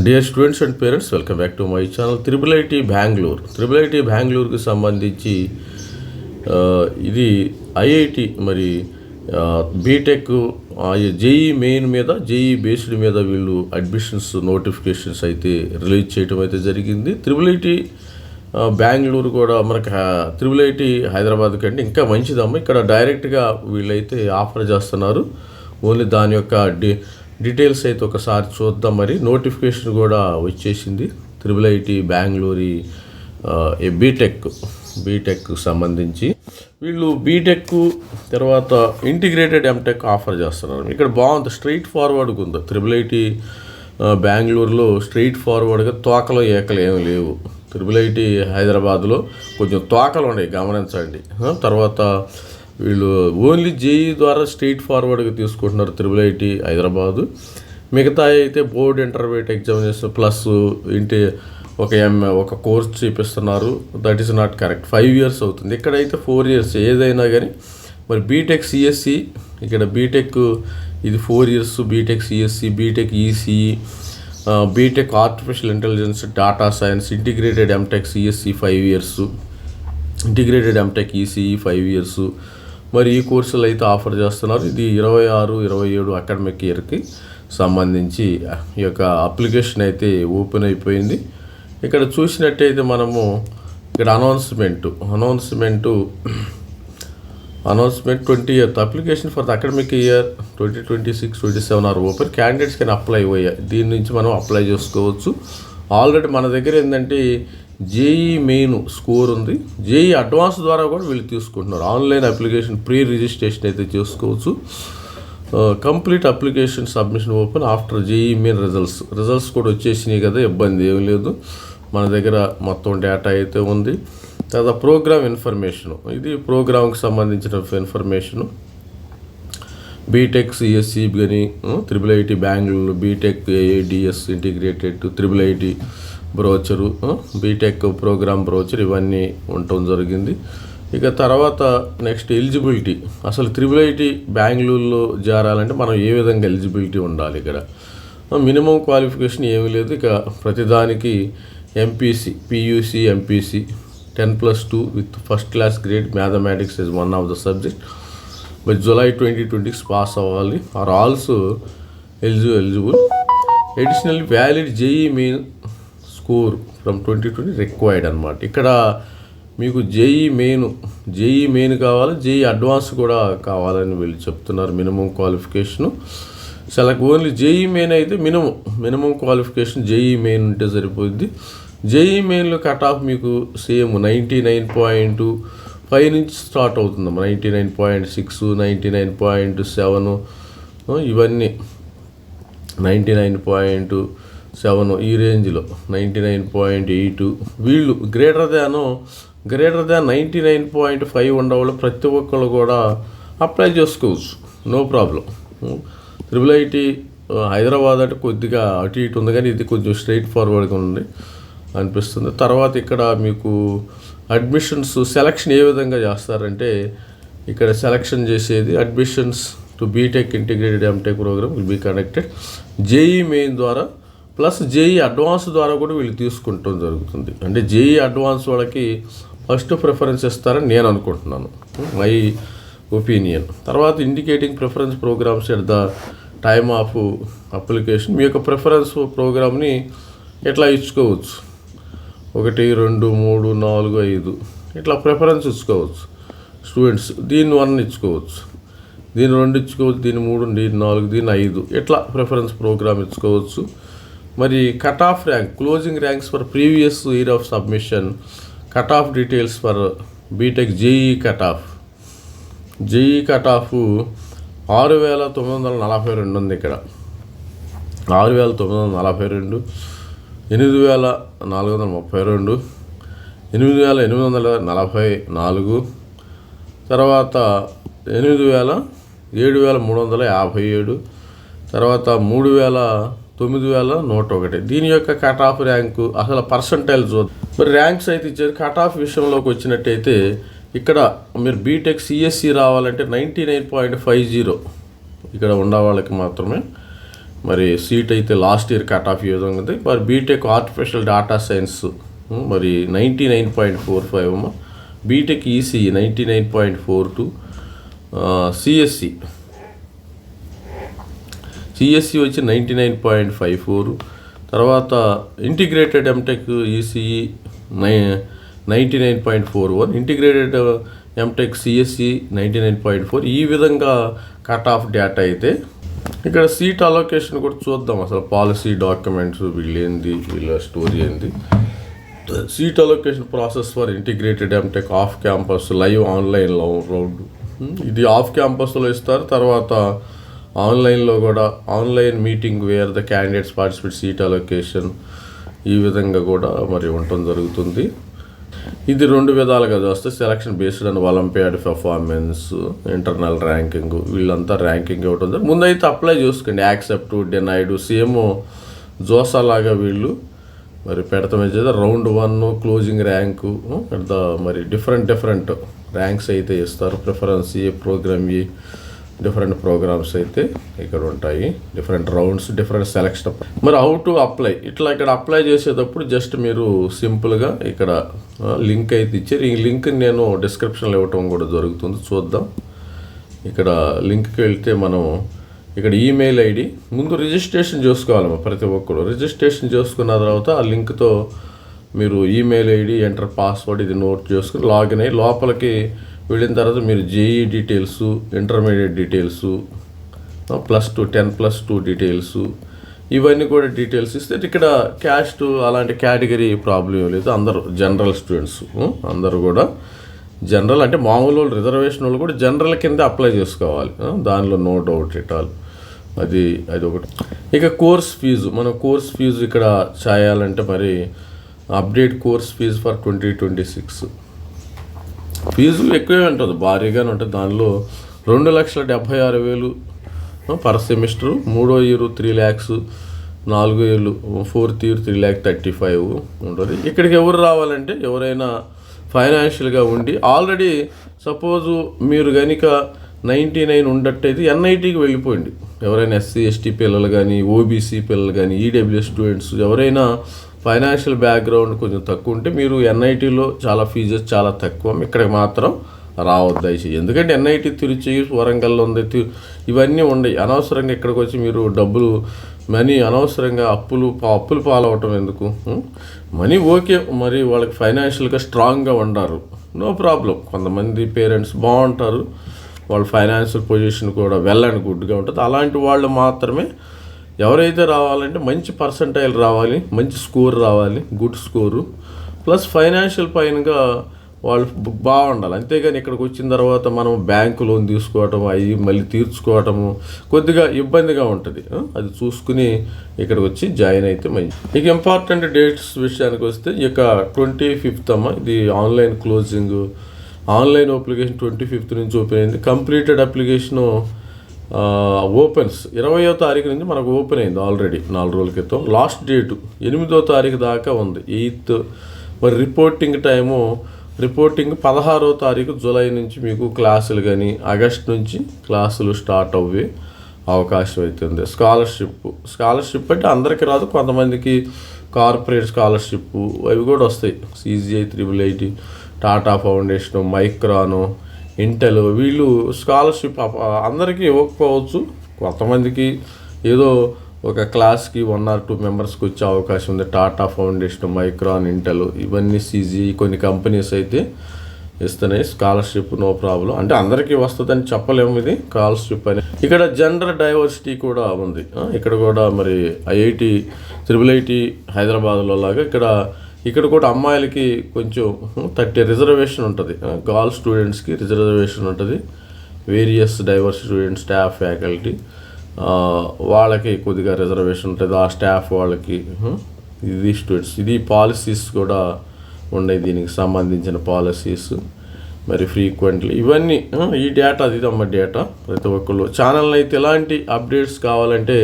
Dear students and parents, welcome back to my channel. Triple IT బెంగళూరుకి సంబంధించి ఇది IIT మరి బీటెక్ జేఈ మెయిన్ మీద జేఈ బేస్డ్ మీద వీళ్ళు అడ్మిషన్స్ నోటిఫికేషన్స్ అయితే రిలీజ్ చేయడం అయితే జరిగింది. త్రిబుల్ ఐటీ బెంగళూరు కూడా మనకి త్రిబుల్ ఐటీ హైదరాబాద్ కంటే ఇంకా మంచిదమ్మ. ఇక్కడ డైరెక్ట్గా వీళ్ళైతే ఆఫర్ చేస్తున్నారు. ఓన్లీ దాని యొక్క డీటెయిల్స్ అయితే ఒకసారి చూద్దాం. మరి నోటిఫికేషన్ కూడా వచ్చేసింది. త్రిబుల్ ఐటీ బెంగళూరు బీటెక్ సంబంధించి వీళ్ళు బీటెక్ తర్వాత ఇంటిగ్రేటెడ్ ఎంటెక్ ఆఫర్ చేస్తున్నారు. ఇక్కడ బాగుంది, స్ట్రైట్ ఫార్వర్డ్గా ఉంది. త్రిబుల్ ఐటీ బెంగళూరులో స్ట్రైట్ ఫార్వర్డ్గా తోకలు ఏకలు ఏమి లేవు. త్రిబుల్ ఐటీ హైదరాబాద్లో కొంచెం తోకలు ఉన్నాయి, గమనించండి. తర్వాత వీళ్ళు ఓన్లీ జేఈ ద్వారా స్ట్రైట్ ఫార్వర్డ్గా తీసుకుంటున్నారు త్రిబుల్ ఐటీ హైదరాబాదు. మిగతా అయితే బోర్డ్ ఇంటర్మీడియట్ ఎగ్జామినేషన్ ప్లస్ ఒక కోర్స్ చూపిస్తున్నారు. That is not correct. 5 years అవుతుంది. ఇక్కడైతే 4 years ఏదైనా కానీ. మరి బీటెక్ సిఎస్సి, ఇక్కడ బీటెక్ ఇది 4 years, B Tech CSE, B Tech ECE, B Tech artificial intelligence, data science, integrated M Tech CSE 5 years, integrated M Tech ECE 5 years. మరి ఈ కోర్సులు అయితే ఆఫర్ చేస్తున్నారు. ఇది 26-27 అకాడమిక్ ఇయర్కి సంబంధించి ఈ యొక్క అప్లికేషన్ అయితే ఓపెన్ అయిపోయింది. ఇక్కడ చూసినట్టయితే మనము ఇక్కడ announcement 20th application for the academic year 2026-27 are open. Candidates can apply అయ్యాయి. దీని నుంచి మనం అప్లై చేసుకోవచ్చు. ఆల్రెడీ మన దగ్గర ఏంటంటే జేఈ మెయిన్ స్కోర్ ఉంది. జేఈ అడ్వాన్స్ ద్వారా కూడా వీళ్ళు తీసుకుంటున్నారు. ఆన్లైన్ అప్లికేషన్ ప్రీ రిజిస్ట్రేషన్ అయితే చేసుకోవచ్చు. Complete application submission open after JEE main results కూడా వచ్చేసినాయి కదా, ఇబ్బంది ఏం లేదు. మన దగ్గర మొత్తం డేటా అయితే ఉంది. తర్వాత ప్రోగ్రామ్ ఇన్ఫర్మేషను, ఇది ప్రోగ్రామ్కి సంబంధించిన ఇన్ఫర్మేషను. బీటెక్ సిఎస్సి కానీ triple IT Bengaluru, B Tech AIDS integrated, triple IT brochure, B Tech programme brochure ఇవన్నీ ఉండటం జరిగింది. ఇక తర్వాత నెక్స్ట్ ఎలిజిబిలిటీ. అసలు త్రిబుల్ ఐటీ బెంగళూరులో చేరాలంటే మనం ఏ విధంగా ఎలిజిబిలిటీ ఉండాలి? ఇక్కడ మినిమం క్వాలిఫికేషన్ ఏమీ లేదు. ఇక ప్రతిదానికి MPC, PUC, MPC 10+2 with first class grade, mathematics is one of the subject. By July 2026 pass అవ్వాలి. Are also eligible. Additionally valid JEE Main score from 2020 required అనమాట. ఇక్కడ మీకు జేఈ మెయిన్ కావాలి, జేఈ అడ్వాన్స్ కూడా కావాలని వీళ్ళు చెప్తున్నారు. Minimum qualification only JEE Main అయితే మినిమం క్వాలిఫికేషన్ జేఈ మెయిన్ ఉంటే సరిపోద్ది. జేఈ మెయిన్లో కట్ ఆఫ్ మీకు సేమ్ 99.5 నుంచి స్టార్ట్ అవుతుందమ్మా. 99.6, 99.7 ఇవన్నీ 99.7 ఈ రేంజ్లో, 99.8. వీళ్ళు గ్రేటర్ దాన్ 99.5 ఉండవాళ్ళు ప్రతి ఒక్కళ్ళు కూడా అప్లై చేసుకోవచ్చు, no problem. Triple IT Hyderabad అంటే కొద్దిగా అటు ఇటు ఉంది, కానీ ఇది కొంచెం స్ట్రైట్ ఫార్వర్డ్గా ఉంది అనిపిస్తుంది. తర్వాత ఇక్కడ మీకు అడ్మిషన్స్ సెలక్షన్ ఏ విధంగా చేస్తారంటే, ఇక్కడ సెలక్షన్ చేసేది admissions to BTech integrated MTech programme will be conducted JEE Main ద్వారా ప్లస్ జేఈ అడ్వాన్స్ ద్వారా కూడా వీళ్ళు తీసుకుంటాం జరుగుతుంది. అంటే జేఈ అడ్వాన్స్ వాళ్ళకి ఫస్ట్ ప్రిఫరెన్స్ ఇస్తారని నేను అనుకుంటున్నాను, మై ఒపీనియన్. తర్వాత indicating preference programmes at the time of application. మీ యొక్క ప్రిఫరెన్స్ ప్రోగ్రామ్ని ఎట్లా ఇచ్చుకోవచ్చు, 1, 2, 3, 4, 5 ఇట్లా ప్రిఫరెన్స్ ఇచ్చుకోవచ్చు. స్టూడెంట్స్ దీన్ని 1 ఇచ్చుకోవచ్చు, దీన్ని 2 ఇచ్చుకోవచ్చు, దీన్ని 3, దీన్ని 4, దీన్ని 5 ఇట్లా ప్రిఫరెన్స్ ప్రోగ్రామ్ ఇచ్చుకోవచ్చు. మరి cut off rank, closing ranks for previous year of submission, cut off details for B Tech JEE cut off 6,942 ఉంది. ఇక్కడ 6,942, 8,432, 8,844, తర్వాత 7,357, తర్వాత 9,101. దీని యొక్క కట్ ఆఫ్ ర్యాంకు అసలు పర్సంటైల్ చూద్దాం. మరి ర్యాంక్స్ అయితే ఇచ్చారు. కట్ ఆఫ్ విషయంలోకి వచ్చినట్టయితే ఇక్కడ మీరు బీటెక్ సిఎస్సి రావాలంటే 99.50 ఇక్కడ ఉన్న వాళ్ళకి మాత్రమే మరి సీట్ అయితే లాస్ట్ ఇయర్ కట్ ఆఫ్ ఈ విధంగా ఉంది. మరి బీటెక్ ఆర్టిఫిషియల్ డేటా సైన్స్ మరి 99.45 అమ్మ, బీటెక్ ఈసీఈ 99.42, సిఎస్సి వచ్చి 99.54, తర్వాత integrated M Tech ECE 99.41, integrated M Tech CSE 99.4. ఈ విధంగా కట్ ఆఫ్ డేటా అయితే ఇక్కడ సీట్ అలొకేషన్ కూడా చూద్దాం. అసలు పాలసీ డాక్యుమెంట్స్ వీళ్ళ స్టోరీ ఏంది. Seat allocation process for integrated M Tech off campus live online round. ఇది ఆఫ్ క్యాంపస్లో ఇస్తారు. తర్వాత ఆన్లైన్లో కూడా online meeting where the candidates participate seat allocation ఈ విధంగా కూడా మరి ఉండటం జరుగుతుంది. ఇది 2 విధాలుగా చూస్తే selection based on olympiad performance, internal ranking, వీళ్ళంతా ర్యాంకింగ్ ఇవ్వడం జరిగింది. ముందైతే అప్లై చేసుకోండి. యాక్సెప్ట్, డినైడ్, సేమ్ జోసా లాగా వీళ్ళు మరి పెడతామే చేద్దాం. రౌండ్ 1 క్లోజింగ్ ర్యాంకు పెడతా. మరి డిఫరెంట్ ర్యాంక్స్ అయితే ఇస్తారు. ప్రిఫరెన్స్ ఏ, ప్రోగ్రామ్ ఏ, డిఫరెంట్ ప్రోగ్రామ్స్ అయితే ఇక్కడ ఉంటాయి. Different rounds, different selection. మరి హౌ టు అప్లై, ఇట్లా ఇక్కడ అప్లై చేసేటప్పుడు జస్ట్ మీరు సింపుల్గా ఇక్కడ లింక్ అయితే ఇచ్చారు. ఈ లింక్ నేను డిస్క్రిప్షన్లో ఇవ్వటం కూడా జరుగుతుంది. చూద్దాం. ఇక్కడ లింక్కి వెళ్తే మనం ఇక్కడ ఈమెయిల్ ఐడి ముందు రిజిస్ట్రేషన్ చేసుకోవాలి. ప్రతి ఒక్కరు రిజిస్ట్రేషన్ చేసుకున్న తర్వాత ఆ లింక్తో మీరు ఈమెయిల్ ఐడి, ఎంటర్ పాస్వర్డ్ ఇది నోట్ చేసుకుని లాగిన్ అయ్యి లోపలికి వెళ్ళిన తర్వాత మీరు JEE details, intermediate details, +2 10+2 details, ఇవన్నీ కూడా డీటెయిల్స్ ఇస్తే ఇక్కడ క్యాస్ట్ అలాంటి కేటగిరీ ప్రాబ్లం లేదు. అందరూ జనరల్ స్టూడెంట్స్, అందరూ కూడా జనరల్ అంటే మామూలు రిజర్వేషన్ వాళ్ళు కూడా జనరల్ కింద అప్లై చేసుకోవాలి. దానిలో నో డౌట్ ఇట్ ఆల్. అది ఒకటి. ఇక కోర్స్ ఫీజు, మనం కోర్స్ ఫీజు ఇక్కడ చేయాలంటే మరి update course fees for 2026 fees ఎక్కువే ఉంటుంది, భారీగానే ఉంటుంది. దానిలో 2,76,000 పర్ సెమిస్టరు, 3వ ఇయర్ 3 lakhs, 4 ఏళ్ళు 4th year 3,35,000 ఉంటుంది. ఇక్కడికి ఎవరు రావాలంటే ఎవరైనా ఫైనాన్షియల్గా ఉండి ఆల్రెడీ సపోజు మీరు కనుక 99 ఉండట్టయితే ఎన్ఐటీకి వెళ్ళిపోయింది. ఎవరైనా ఎస్సీ ఎస్టీ పిల్లలు కానీ, ఓబీసీ పిల్లలు కానీ, ఈడబ్ల్యూఎస్ స్టూడెంట్స్ ఎవరైనా ఫైనాన్షియల్ బ్యాక్గ్రౌండ్ కొంచెం తక్కువ ఉంటే మీరు ఎన్ఐటీలో చాలా ఫీజెస్ చాలా తక్కువ, ఇక్కడికి మాత్రం రావద్దు దయచేసి. ఎందుకంటే ఎన్ఐటీ తిరుచి, వరంగల్లో ఉంది, ఇవన్నీ ఉండవు. అనవసరంగా ఇక్కడికి వచ్చి మీరు డబ్బులు మనీ అనవసరంగా అప్పులు పాలవటం ఎందుకు. మనీ ఓకే, మరి వాళ్ళకి ఫైనాన్షియల్గా స్ట్రాంగ్గా ఉండారు, నో ప్రాబ్లం. కొంతమంది పేరెంట్స్ బాగుంటారు, వాళ్ళ ఫైనాన్షియల్ పొజిషన్ కూడా వెల్ అండ్ గుడ్గా ఉంటుంది. అలాంటి వాళ్ళు మాత్రమే ఎవరైతే రావాలంటే మంచి పర్సంటైల్ రావాలి, మంచి స్కోర్ రావాలి, గుడ్ స్కోరు, ప్లస్ ఫైనాన్షియల్ పైనగా వాళ్ళు బాగుండాలి. అంతేగాని ఇక్కడికి వచ్చిన తర్వాత మనం బ్యాంకు లోన్ తీసుకోవటం, అవి మళ్ళీ తీర్చుకోవటము కొద్దిగా ఇబ్బందిగా ఉంటుంది. అది చూసుకుని ఇక్కడికి వచ్చి జాయిన్ అయితే మంచి. ఇక ఇంపార్టెంట్ డేట్స్ విషయానికి వస్తే ఇక 25th అమ్మ, ఇది online closing. Online application 25th నుంచి ఓపెన్ అయింది. కంప్లీటెడ్ అప్లికేషను ఓపెన్స్ 20వ తారీఖు నుంచి మనకు ఓపెన్ అయింది ఆల్రెడీ 4 రోజుల క్రితం. లాస్ట్ డేటు 8వ తారీఖు దాకా ఉంది, 8th. మరి రిపోర్టింగ్ 16వ తారీఖు జూలై నుంచి మీకు క్లాసులు కానీ, ఆగస్ట్ నుంచి క్లాసులు స్టార్ట్ అవ్వే అవకాశం అవుతుంది. స్కాలర్షిప్ అంటే అందరికీ రాదు, కొంతమందికి కార్పొరేట్ స్కాలర్షిప్ అవి కూడా వస్తాయి. CGI, IIIT, Tata foundation, Micron, Intel, వీళ్ళు స్కాలర్షిప్ అందరికీ ఇవ్వకపోవచ్చు. కొంతమందికి ఏదో ఒక క్లాస్కి 1 or 2 మెంబర్స్కి వచ్చే అవకాశం ఉంది. టాటా ఫౌండేషన్, మైక్రాన్, ఇంటెల్, ఇవన్నీ CGI కొన్ని కంపెనీస్ అయితే ఇస్తున్నాయి స్కాలర్షిప్, నో ప్రాబ్లం. అంటే అందరికీ వస్తుందని చెప్పలేము, ఇది స్కాలర్షిప్ అని. ఇక్కడ జెండర్ డైవర్సిటీ కూడా ఉంది. ఇక్కడ కూడా మరి IIT హైదరాబాద్లో లాగా ఇక్కడ కూడా అమ్మాయిలకి కొంచెం 30 రిజర్వేషన్ ఉంటుంది. గర్ల్ స్టూడెంట్స్కి రిజర్వేషన్ ఉంటుంది. Various divorce students, staff, faculty వాళ్ళకి కొద్దిగా రిజర్వేషన్ ఉంటుంది. ఆ స్టాఫ్ వాళ్ళకి, ఇది స్టూడెంట్స్, ఇది పాలసీస్ కూడా ఉన్నాయి, దీనికి సంబంధించిన పాలసీస్ మరి ఫ్రీక్వెంట్లీ ఇవన్నీ. ఈ డేటా అది అమ్మ డేటా. ప్రతి ఒక్కళ్ళు ఛానల్ అయితే ఎలాంటి అప్డేట్స్ కావాలంటే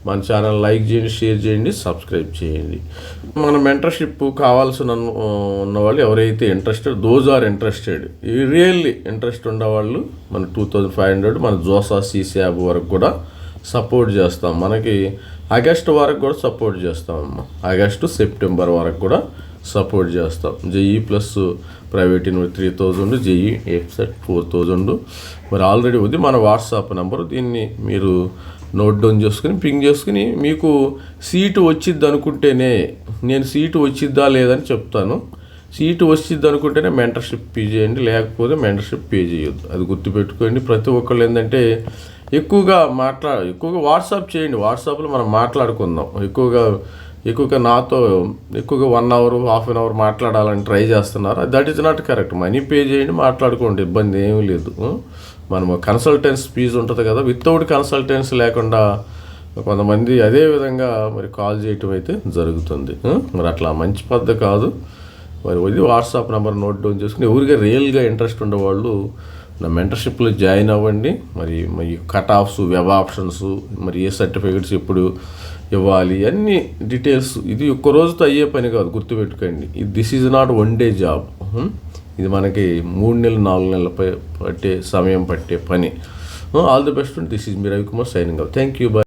మన ఛానల్ లైక్ చేయండి, షేర్ చేయండి, సబ్స్క్రైబ్ చేయండి. మన మెంటర్షిప్ కావాల్సిన ఉన్నవాళ్ళు ఎవరైతే ఇంట్రెస్టెడ్ రియల్లీ ఇంట్రెస్ట్ ఉన్నవాళ్ళు మన 2500 మన జోసా CSAB వరకు కూడా సపోర్ట్ చేస్తాం. మనకి ఆగస్టు వరకు కూడా సపోర్ట్ చేస్తామమ్మా. ఆగస్టు సెప్టెంబర్ వరకు కూడా సపోర్ట్ చేస్తాం. JEE plus private university 3000, JEE ఎఫ్సెట్ 4000. మరి ఆల్రెడీ ఉంది మన వాట్సాప్ నెంబరు. దీన్ని మీరు నోట్ డౌన్ చేసుకుని పింగ్ చేసుకుని మీకు సీటు వచ్చిద్ది అనుకుంటేనే, నేను సీటు వచ్చిద్దా లేదని చెప్తాను. సీటు వచ్చిద్ది అనుకుంటేనే మెంటర్షిప్ పే చేయండి, లేకపోతే మెంటర్షిప్ పే చేయొద్దు. అది గుర్తుపెట్టుకోండి. ప్రతి ఒక్కళ్ళు ఏంటంటే ఎక్కువగా వాట్సాప్ చేయండి. వాట్సాప్లో మనం మాట్లాడుకుందాం. ఎక్కువగా నాతో ఎక్కువగా 1 hour, ½ an hour మాట్లాడాలని ట్రై చేస్తున్నారు. That is not correct. Money pay చేయండి, మాట్లాడుకోండి, ఇబ్బంది ఏమీ లేదు. మనము కన్సల్టెన్స్ ఫీజు ఉంటుంది కదా, వితౌట్ కన్సల్టెన్స్ లేకుండా కొంతమంది అదే విధంగా మరి కాల్ చేయటం అయితే జరుగుతుంది. మరి అట్లా మంచి పద్ధతి కాదు. మరి ఇది వాట్సాప్ నెంబర్ నోట్ డౌన్ చేసుకుని ఎవరిగా రియల్గా ఇంట్రెస్ట్ ఉండేవాళ్ళు నా మెంటర్షిప్లో జాయిన్ అవ్వండి. మరి కట్ ఆఫ్స్, వెబ్ ఆప్షన్స్, మరి ఏ సర్టిఫికేట్స్ ఎప్పుడు ఇవ్వాలి, అన్ని డీటెయిల్స్. ఇది ఒక్క రోజుతో అయ్యే పని కాదు, గుర్తుపెట్టుకోండి. This is not 1 day job. ఇది మనకి 3 నెలలు 4 నెలల సమయం పట్టే పని. All the best. This is me Ravikumar signing off. Thank you. By.